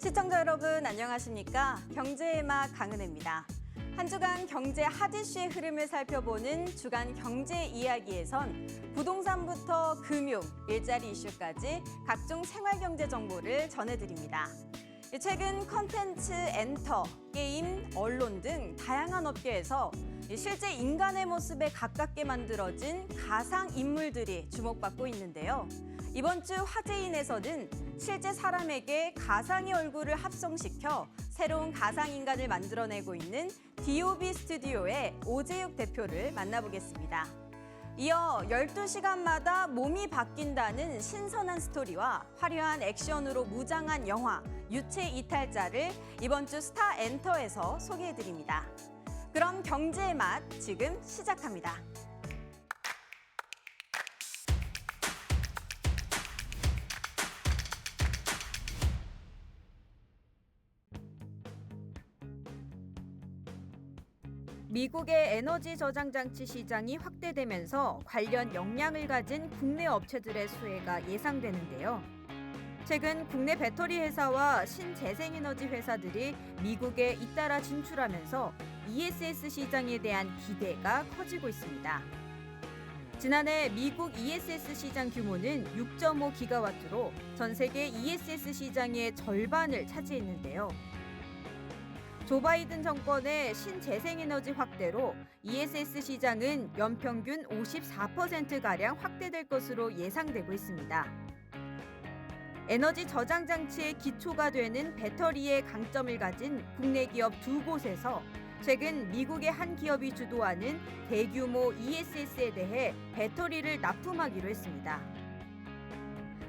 시청자 여러분 안녕하십니까? 경제의 맛 강은혜입니다. 한 주간 경제 핫 이슈의 흐름을 살펴보는 주간 경제 이야기에선 부동산부터 금융, 일자리 이슈까지 각종 생활경제 정보를 전해드립니다. 최근 컨텐츠, 엔터, 게임, 언론 등 다양한 업계에서 실제 인간의 모습에 가깝게 만들어진 가상 인물들이 주목받고 있는데요. 이번 주 화제인에서는 실제 사람에게 가상의 얼굴을 합성시켜 새로운 가상 인간을 만들어내고 있는 DOB 스튜디오의 오재욱 대표를 만나보겠습니다. 이어 12시간마다 몸이 바뀐다는 신선한 스토리와 화려한 액션으로 무장한 영화 유체 이탈자를 이번 주 스타 엔터에서 소개해드립니다. 그럼 경제의 맛 지금 시작합니다. 미국의 에너지 저장 장치 시장이 확대되면서 관련 역량을 가진 국내 업체들의 수혜가 예상되는데요. 최근 국내 배터리 회사와 신재생에너지 회사들이 미국에 잇따라 진출하면서 ESS 시장에 대한 기대가 커지고 있습니다. 지난해 미국 ESS 시장 규모는 6.5기가와트로 전 세계 ESS 시장의 절반을 차지했는데요. 조 바이든 정권의 신재생에너지 확대로 ESS 시장은 연평균 54%가량 확대될 것으로 예상되고 있습니다. 에너지 저장 장치의 기초가 되는 배터리의 강점을 가진 국내 기업 두 곳에서 최근 미국의 한 기업이 주도하는 대규모 ESS에 대해 배터리를 납품하기로 했습니다.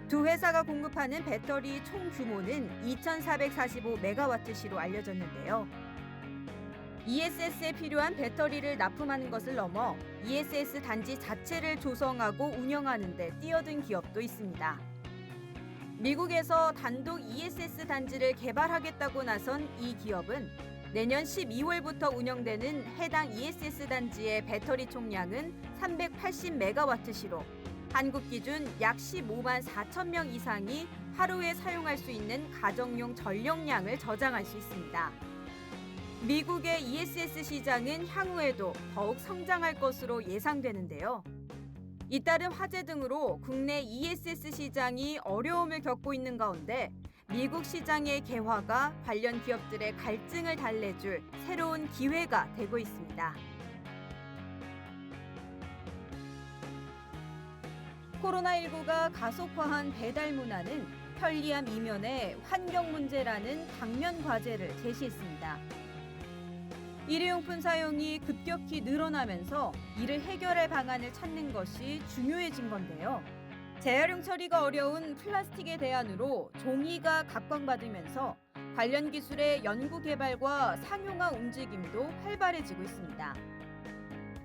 두 회사가 공급하는 배터리 총 규모는 2,445메가와트시로 알려졌는데요. ESS에 필요한 배터리를 납품하는 것을 넘어 ESS 단지 자체를 조성하고 운영하는 데 뛰어든 기업도 있습니다. 미국에서 단독 ESS 단지를 개발하겠다고 나선 이 기업은 내년 12월부터 운영되는 해당 ESS 단지의 배터리 총량은 380메가와트시로 한국 기준 약 15만 4천 명 이상이 하루에 사용할 수 있는 가정용 전력량을 저장할 수 있습니다. 미국의 ESS 시장은 향후에도 더욱 성장할 것으로 예상되는데요. 잇따른 화재 등으로 국내 ESS 시장이 어려움을 겪고 있는 가운데 미국 시장의 개화가 관련 기업들의 갈증을 달래줄 새로운 기회가 되고 있습니다. 코로나19가 가속화한 배달 문화는 편리함 이면에 환경 문제라는 당면 과제를 제시했습니다. 일회용품 사용이 급격히 늘어나면서 이를 해결할 방안을 찾는 것이 중요해진 건데요. 재활용 처리가 어려운 플라스틱의 대안으로 종이가 각광받으면서 관련 기술의 연구 개발과 상용화 움직임도 활발해지고 있습니다.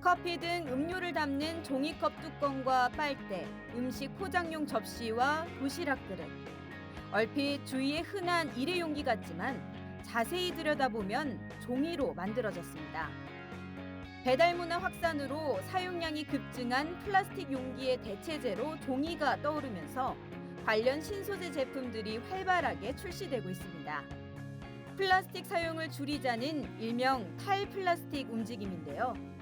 커피 등 음료를 담는 종이컵 뚜껑과 빨대, 음식 포장용 접시와 도시락 그릇. 얼핏 주위에 흔한 일회용기 같지만 자세히 들여다보면 종이로 만들어졌습니다. 배달 문화 확산으로 사용량이 급증한 플라스틱 용기의 대체제로 종이가 떠오르면서 관련 신소재 제품들이 활발하게 출시되고 있습니다. 플라스틱 사용을 줄이자는 일명 탈플라스틱 움직임인데요.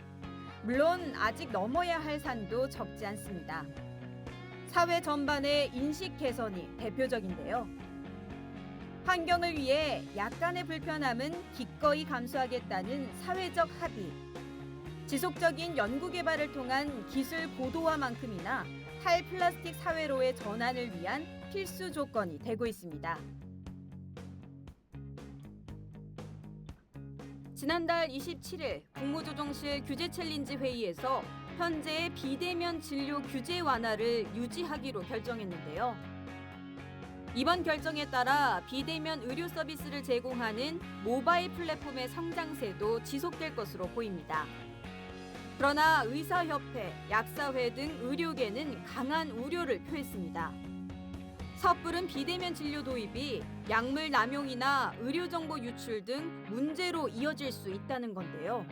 물론 아직 넘어야 할 산도 적지 않습니다. 사회 전반의 인식 개선이 대표적인데요. 환경을 위해 약간의 불편함은 기꺼이 감수하겠다는 사회적 합의. 지속적인 연구 개발을 통한 기술 고도화만큼이나 탈플라스틱 사회로의 전환을 위한 필수 조건이 되고 있습니다. 지난달 27일 국무조정실 규제 챌린지 회의에서 현재의 비대면 진료 규제 완화를 유지하기로 결정했는데요. 이번 결정에 따라 비대면 의료 서비스를 제공하는 모바일 플랫폼의 성장세도 지속될 것으로 보입니다. 그러나 의사협회, 약사회 등 의료계는 강한 우려를 표했습니다. 섣부른 비대면 진료 도입이 약물 남용이나 의료정보 유출 등 문제로 이어질 수 있다는 건데요.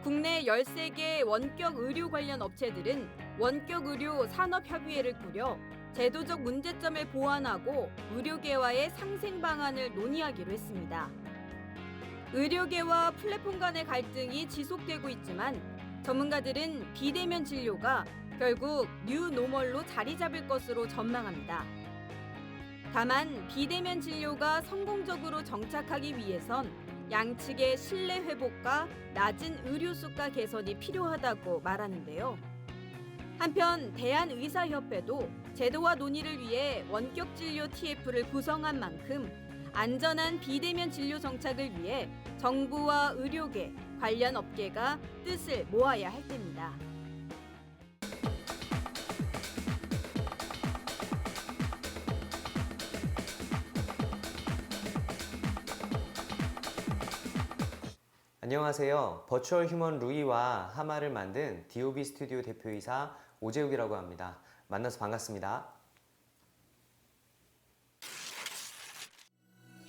국내 13개 원격 의료 관련 업체들은 원격 의료 산업협의회를 꾸려 제도적 문제점을 보완하고 의료계와의 상생 방안을 논의하기로 했습니다. 의료계와 플랫폼 간의 갈등이 지속되고 있지만 전문가들은 비대면 진료가 결국 뉴 노멀로 자리 잡을 것으로 전망합니다. 다만 비대면 진료가 성공적으로 정착하기 위해선 양측의 신뢰 회복과 낮은 의료 수가 개선이 필요하다고 말하는데요. 한편 대한의사협회도 제도화 논의를 위해 원격 진료 TF를 구성한 만큼 안전한 비대면 진료 정착을 위해 정부와 의료계, 관련 업계가 뜻을 모아야 할 때입니다. 안녕하세요. 버추얼 휴먼 루이와 하마를 만든 DOB 스튜디오 대표이사 오재욱이라고 합니다. 만나서 반갑습니다.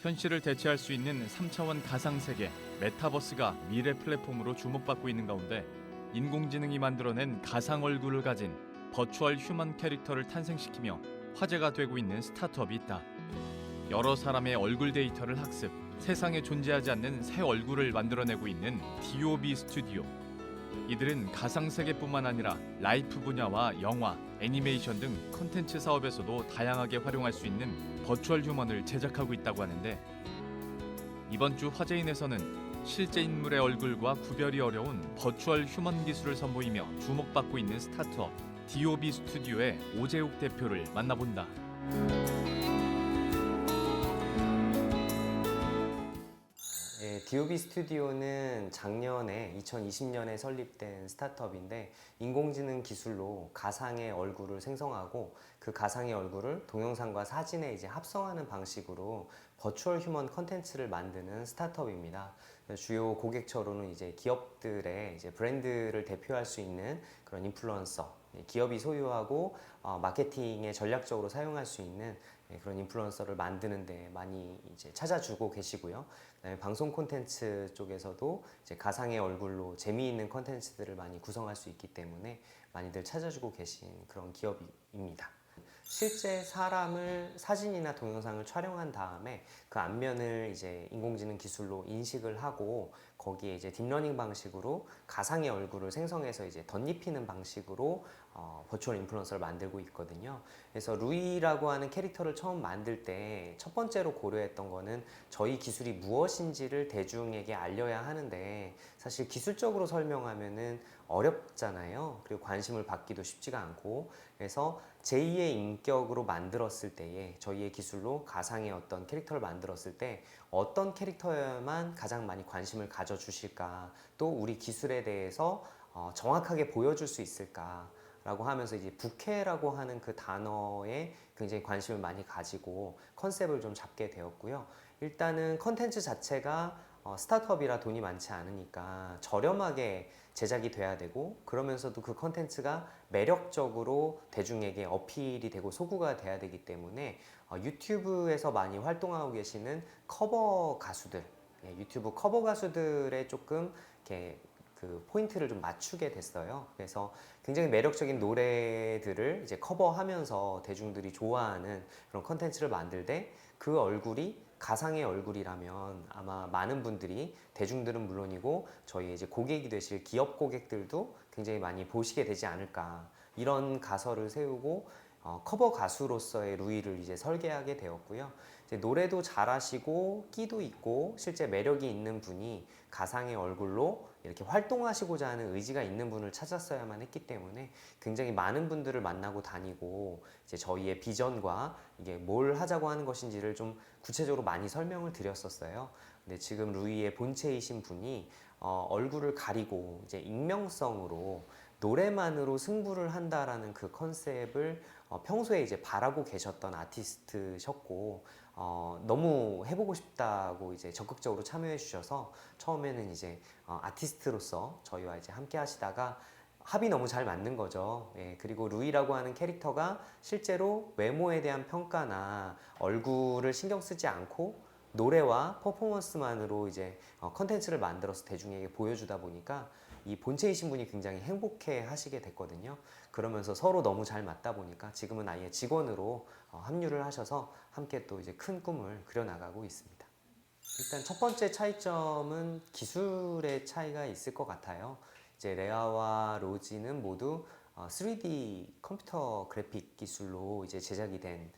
현실을 대체할 수 있는 3차원 가상세계, 메타버스가 미래 플랫폼으로 주목받고 있는 가운데 인공지능이 만들어낸 가상 얼굴을 가진 버추얼 휴먼 캐릭터를 탄생시키며 화제가 되고 있는 스타트업이 있다. 여러 사람의 얼굴 데이터를 학습, 세상에 존재하지 않는 새 얼굴을 만들어내고 있는 DOB 스튜디오. 이들은 가상세계뿐만 아니라 라이프 분야와 영화, 애니메이션 등 콘텐츠 사업에서도 다양하게 활용할 수 있는 버추얼 휴먼을 제작하고 있다고 하는데, 이번 주 화제인에서는 실제 인물의 얼굴과 구별이 어려운 버추얼 휴먼 기술을 선보이며 주목받고 있는 스타트업 DOB 스튜디오의 오재욱 대표를 만나본다. DOB 스튜디오는 작년에 2020년에 설립된 스타트업인데 인공지능 기술로 가상의 얼굴을 생성하고 그 가상의 얼굴을 동영상과 사진에 이제 합성하는 방식으로 버추얼 휴먼 컨텐츠를 만드는 스타트업입니다. 주요 고객처로는 이제 기업들의 이제 브랜드를 대표할 수 있는 그런 인플루언서, 기업이 소유하고 마케팅에 전략적으로 사용할 수 있는 그런 인플루언서를 만드는데 많이 이제 찾아주고 계시고요. 그다음에 방송 콘텐츠 쪽에서도 이제 가상의 얼굴로 재미있는 콘텐츠들을 많이 구성할 수 있기 때문에 많이들 찾아주고 계신 그런 기업입니다. 실제 사람을 사진이나 동영상을 촬영한 다음에 그 안면을 이제 인공지능 기술로 인식을 하고 거기에 이제 딥러닝 방식으로 가상의 얼굴을 생성해서 이제 덧입히는 방식으로 버추얼 인플루언서를 만들고 있거든요. 그래서 루이라고 하는 캐릭터를 처음 만들 때 첫 번째로 고려했던 거는 저희 기술이 무엇인지를 대중에게 알려야 하는데 사실 기술적으로 설명하면은 어렵잖아요. 그리고 관심을 받기도 쉽지가 않고, 그래서 제2의 인격으로 만들었을 때에 저희의 기술로 가상의 어떤 캐릭터를 만들었을 때 어떤 캐릭터여야만 가장 많이 관심을 가져주실까, 또 우리 기술에 대해서 정확하게 보여줄 수 있을까 라고 하면서 이제 부캐라고 하는 그 단어에 굉장히 관심을 많이 가지고 컨셉을 좀 잡게 되었고요. 일단은 컨텐츠 자체가 스타트업이라 돈이 많지 않으니까 저렴하게 제작이 돼야 되고, 그러면서도 그 컨텐츠가 매력적으로 대중에게 어필이 되고 소구가 돼야 되기 때문에 유튜브에서 많이 활동하고 계시는 커버 가수들, 유튜브 커버 가수들의 조금 이렇게 그 포인트를 좀 맞추게 됐어요. 그래서 굉장히 매력적인 노래들을 이제 커버하면서 대중들이 좋아하는 그런 컨텐츠를 만들 때 그 얼굴이 가상의 얼굴이라면 아마 많은 분들이, 대중들은 물론이고 저희 이제 고객이 되실 기업 고객들도 굉장히 많이 보시게 되지 않을까, 이런 가설을 세우고 커버 가수로서의 루이를 이제 설계하게 되었고요. 이제 노래도 잘하시고 끼도 있고 실제 매력이 있는 분이 가상의 얼굴로 이렇게 활동하시고자 하는 의지가 있는 분을 찾았어야만 했기 때문에 굉장히 많은 분들을 만나고 다니고 이제 저희의 비전과 이게 뭘 하자고 하는 것인지를 좀 구체적으로 많이 설명을 드렸었어요. 근데 지금 루이의 본체이신 분이 얼굴을 가리고 이제 익명성으로 노래만으로 승부를 한다라는 그 컨셉을 평소에 이제 바라고 계셨던 아티스트셨고, 너무 해보고 싶다고 이제 적극적으로 참여해 주셔서 처음에는 이제 아티스트로서 저희와 이제 함께 하시다가 합이 너무 잘 맞는 거죠. 예, 그리고 루이라고 하는 캐릭터가 실제로 외모에 대한 평가나 얼굴을 신경 쓰지 않고 노래와 퍼포먼스만으로 이제 컨텐츠를 만들어서 대중에게 보여주다 보니까 이 본체이신 분이 굉장히 행복해 하시게 됐거든요. 그러면서 서로 너무 잘 맞다 보니까 지금은 아예 직원으로 합류를 하셔서 함께 또 이제 큰 꿈을 그려나가고 있습니다. 일단 첫 번째 차이점은 기술의 차이가 있을 것 같아요. 이제 레아와 로지는 모두 3D 컴퓨터 그래픽 기술로 이제 제작이 된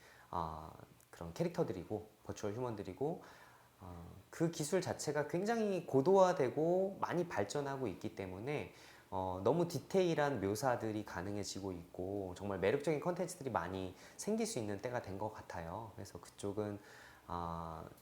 그런 캐릭터들이고 버추얼 휴먼들이고 그 기술 자체가 굉장히 고도화되고 많이 발전하고 있기 때문에 너무 디테일한 묘사들이 가능해지고 있고 정말 매력적인 컨텐츠들이 많이 생길 수 있는 때가 된 것 같아요. 그래서 그쪽은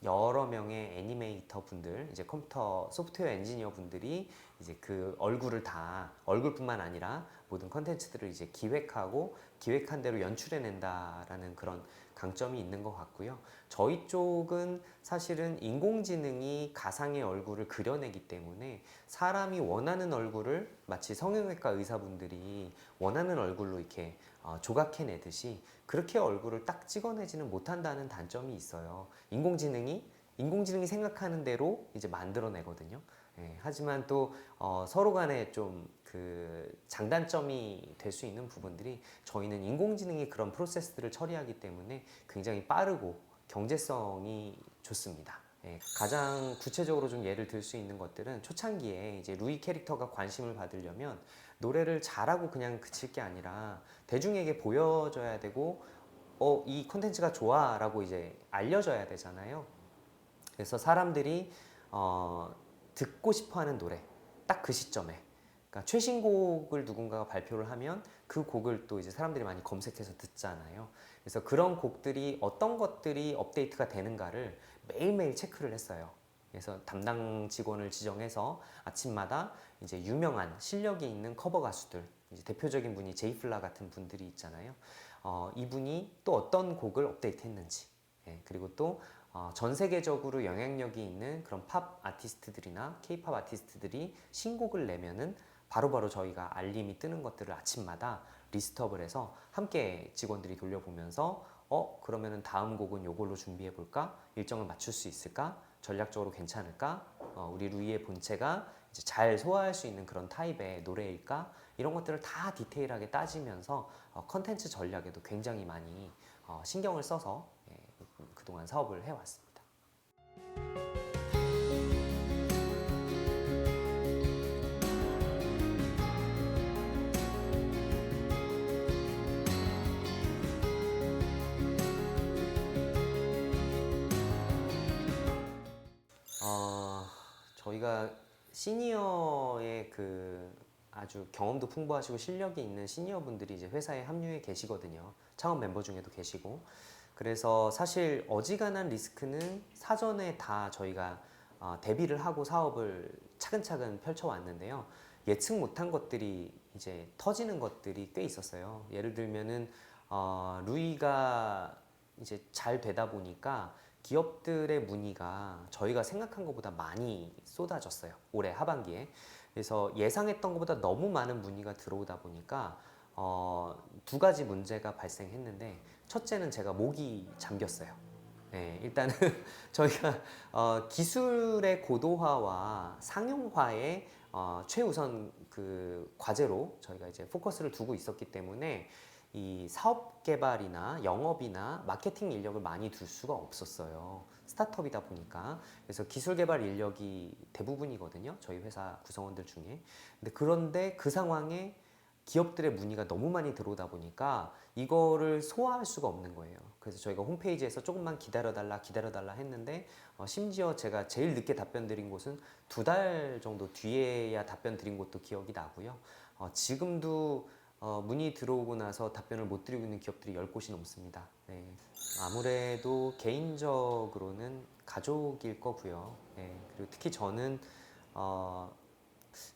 여러 명의 애니메이터 분들, 이제 컴퓨터 소프트웨어 엔지니어 분들이 이제 그 얼굴을 다 얼굴뿐만 아니라 모든 컨텐츠들을 이제 기획하고 기획한 대로 연출해낸다라는 그런 강점이 있는 것 같고요. 저희 쪽은 사실은 인공지능이 가상의 얼굴을 그려내기 때문에 사람이 원하는 얼굴을 마치 성형외과 의사분들이 원하는 얼굴로 이렇게 조각해내듯이 그렇게 얼굴을 딱 찍어내지는 못한다는 단점이 있어요. 인공지능이 생각하는 대로 이제 만들어내거든요. 예, 하지만 또 서로 간에 좀 그 장단점이 될 수 있는 부분들이 저희는 인공지능이 그런 프로세스들을 처리하기 때문에 굉장히 빠르고 경제성이 좋습니다. 예, 가장 구체적으로 좀 예를 들 수 있는 것들은 초창기에 이제 루이 캐릭터가 관심을 받으려면 노래를 잘하고 그냥 그칠 게 아니라 대중에게 보여줘야 되고 이 콘텐츠가 좋아 라고 이제 알려줘야 되잖아요. 그래서 사람들이 듣고 싶어하는 노래 딱 그 시점에 그러니까 최신곡을 누군가가 발표를 하면 그 곡을 또 이제 사람들이 많이 검색해서 듣잖아요. 그래서 그런 곡들이 어떤 것들이 업데이트가 되는가를 매일매일 체크를 했어요. 그래서 담당 직원을 지정해서 아침마다 이제 유명한 실력이 있는 커버 가수들, 이제 대표적인 분이 제이플라 같은 분들이 있잖아요. 이분이 또 어떤 곡을 업데이트했는지, 예, 그리고 또 전 세계적으로 영향력이 있는 그런 팝 아티스트들이나 케이팝 아티스트들이 신곡을 내면은 바로바로 저희가 알림이 뜨는 것들을 아침마다 리스트업을 해서 함께 직원들이 돌려보면서 그러면은 다음 곡은 요걸로 준비해 볼까? 일정을 맞출 수 있을까? 전략적으로 괜찮을까? 우리 루이의 본체가 이제 잘 소화할 수 있는 그런 타입의 노래일까? 이런 것들을 다 디테일하게 따지면서 컨텐츠 전략에도 굉장히 많이 신경을 써서 그동안 사업을 해왔습니다. 저희가 시니어의 그 아주 경험도 풍부하시고 실력이 있는 시니어 분들이 이제 회사에 합류해 계시거든요. 창업 멤버 중에도 계시고. 그래서 사실 어지간한 리스크는 사전에 다 저희가 대비를 하고 사업을 차근차근 펼쳐왔는데요. 예측 못한 것들이 이제 터지는 것들이 꽤 있었어요. 예를 들면은 루이가 이제 잘 되다 보니까 기업들의 문의가 저희가 생각한 것보다 많이 쏟아졌어요. 올해 하반기에. 그래서 예상했던 것보다 너무 많은 문의가 들어오다 보니까 두 가지 문제가 발생했는데 첫째는 제가 목이 잠겼어요. 네, 일단은 저희가 기술의 고도화와 상용화에 최우선 그 과제로 저희가 이제 포커스를 두고 있었기 때문에 이 사업 개발이나 영업이나 마케팅 인력을 많이 둘 수가 없었어요. 스타트업이다 보니까. 그래서 기술 개발 인력이 대부분이거든요. 저희 회사 구성원들 중에. 그런데 그 상황에 기업들의 문의가 너무 많이 들어오다 보니까 이거를 소화할 수가 없는 거예요. 그래서 저희가 홈페이지에서 조금만 기다려달라 했는데 심지어 제가 제일 늦게 답변 드린 곳은 2달 정도 뒤에야 답변 드린 것도 기억이 나고요. 지금도 문의 들어오고 나서 답변을 못 드리고 있는 기업들이 10곳이 넘습니다. 네. 아무래도 개인적으로는 가족일 거고요. 네. 그리고 특히 저는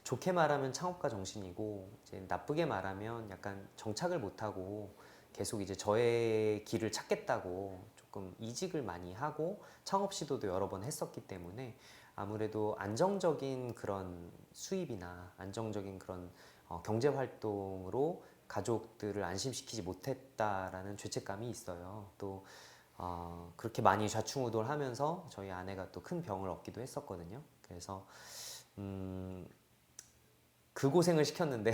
좋게 말하면 창업가 정신이고 이제 나쁘게 말하면 약간 정착을 못하고 계속 이제 저의 길을 찾겠다고 조금 이직을 많이 하고 창업 시도도 여러 번 했었기 때문에 아무래도 안정적인 그런 수입이나 안정적인 그런 경제 활동으로 가족들을 안심시키지 못했다라는 죄책감이 있어요. 또 그렇게 많이 좌충우돌하면서 저희 아내가 또 큰 병을 얻기도 했었거든요. 그래서 그 고생을 시켰는데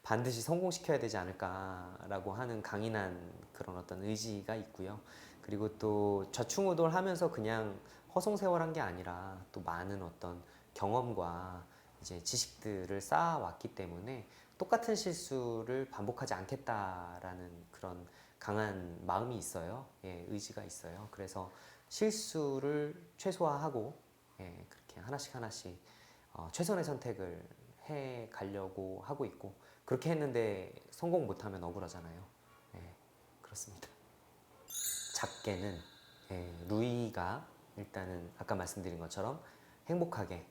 반드시 성공시켜야 되지 않을까라고 하는 강인한 그런 어떤 의지가 있고요. 그리고 또 좌충우돌하면서 그냥 허송세월한 게 아니라 또 많은 어떤 경험과 이제 지식들을 쌓아왔기 때문에 똑같은 실수를 반복하지 않겠다라는 그런 강한 마음이 있어요. 예, 의지가 있어요. 그래서 실수를 최소화하고 예, 그렇게 하나씩 최선의 선택을 해 가려고 하고 있고 그렇게 했는데 성공 못하면 억울하잖아요. 예, 그렇습니다. 작게는 예, 루이가 일단은 아까 말씀드린 것처럼 행복하게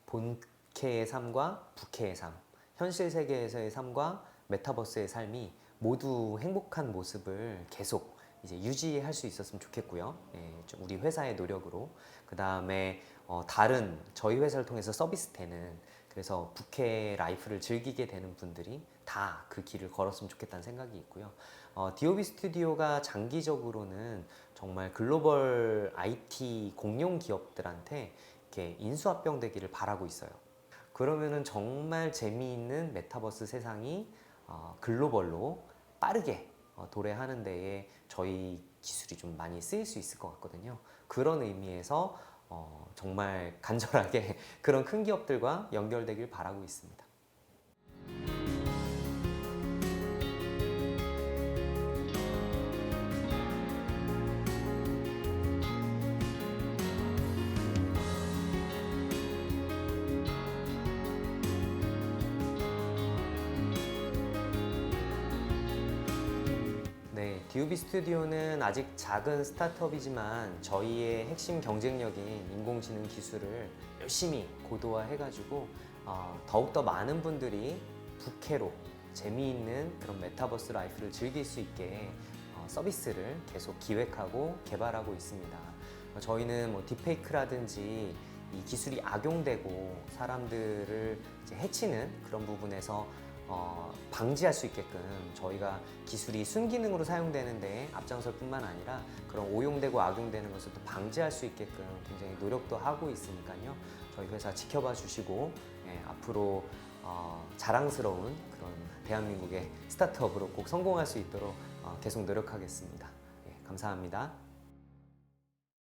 본캐의 삶과 부캐의 삶, 현실 세계에서의 삶과 메타버스의 삶이 모두 행복한 모습을 계속 이제 유지할 수 있었으면 좋겠고요. 예, 좀 우리 회사의 노력으로 그 다음에 다른 저희 회사를 통해서 서비스되는 그래서 부캐 라이프를 즐기게 되는 분들이 다 그 길을 걸었으면 좋겠다는 생각이 있고요. DOB 스튜디오가 장기적으로는 정말 글로벌 IT 공룡 기업들한테 이렇게 인수합병되기를 바라고 있어요. 그러면은 정말 재미있는 메타버스 세상이 글로벌로 빠르게 도래하는 데에 저희 기술이 좀 많이 쓰일 수 있을 것 같거든요. 그런 의미에서 정말 간절하게 그런 큰 기업들과 연결되길 바라고 있습니다. 네, DOB 스튜디오는 아직 작은 스타트업이지만 저희의 핵심 경쟁력인 인공지능 기술을 열심히 고도화해가지고 더욱더 많은 분들이 부캐로 재미있는 그런 메타버스 라이프를 즐길 수 있게 서비스를 계속 기획하고 개발하고 있습니다. 저희는 뭐 딥페이크라든지 이 기술이 악용되고 사람들을 이제 해치는 그런 부분에서 방지할 수 있게끔 저희가 기술이 순기능으로 사용되는데 앞장설 뿐만 아니라 그런 오용되고 악용되는 것을 또 방지할 수 있게끔 굉장히 노력도 하고 있으니까요. 저희 회사 지켜봐 주시고 예, 앞으로 자랑스러운 그런 대한민국의 스타트업으로 꼭 성공할 수 있도록 계속 노력하겠습니다. 예, 감사합니다.